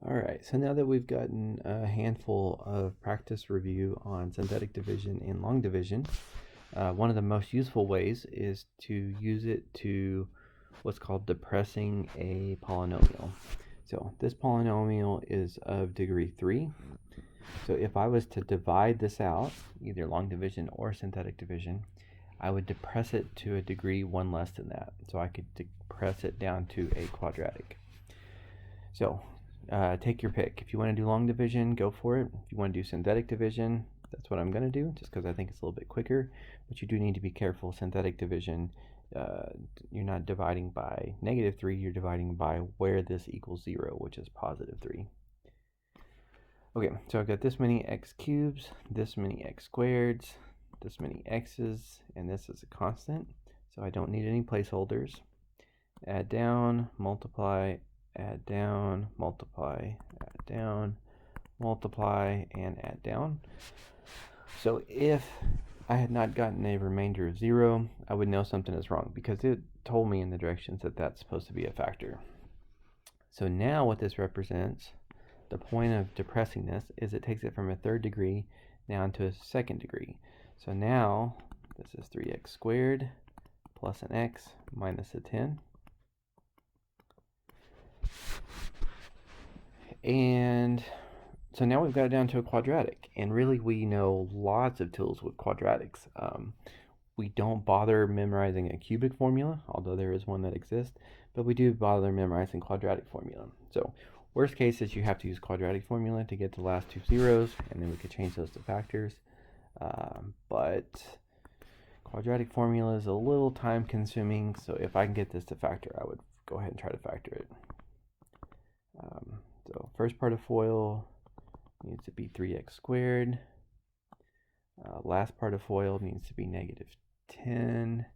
All right, so now that we've gotten a handful of practice review on synthetic division and long division, one of the most useful ways is to use it to what's called depressing a polynomial. So this polynomial is of degree 3. So if I was to divide this out, either long division or synthetic division, I would depress it to a degree 1 less than that. So I could depress it down to a quadratic. So take your pick. If you want to do long division, go for it. If you want to do synthetic division, that's what I'm going to do, just because I think it's a little bit quicker. But you do need to be careful. Synthetic division, you're not dividing by -3, you're dividing by where this equals 0, which is +3. Okay, so I've got this many x cubes, this many x squareds, this many x's, and this is a constant, so I don't need any placeholders. Add down, multiply, add down, multiply, add down, multiply, and add down. So if I had not gotten a remainder of 0, I would know something is wrong because it told me in the directions that that's supposed to be a factor. So now what this represents, the point of depressing this, is it takes it from a 3rd degree down to a 2nd degree. So now this is 3x squared plus an x minus a 10. And so now we've got it down to a quadratic, and really we know lots of tools with quadratics. We don't bother memorizing a cubic formula, although there is one that exists, but we do bother memorizing quadratic formula. So worst case is you have to use quadratic formula to get the last 2 zeros, and then we could change those to factors. But quadratic formula is a little time consuming, so if I can get this to factor, I would go ahead and try to factor it. So first part of FOIL needs to be 3x squared. Last part of FOIL needs to be -10.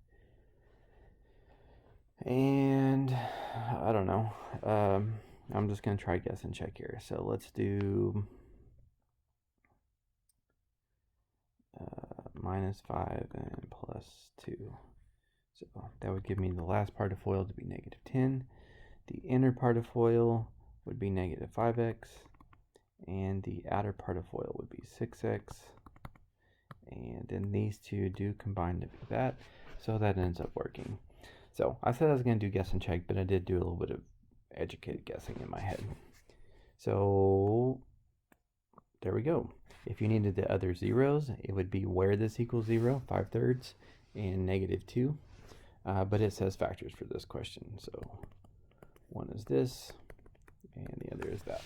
And I don't know. I'm just going to try guess and check here. So let's do -5 and +2. So that would give me the last part of FOIL to be -10. The inner part of FOIL would be -5x, and the outer part of FOIL would be 6x, and then these two do combine to be that, so that ends up working. So I said I was going to do guess and check, but I did do a little bit of educated guessing in my head. So there we go. If you needed the other zeros, it would be where this equals 0, 5/3, and -2, but it says factors for this question, so one is this, and the other is that.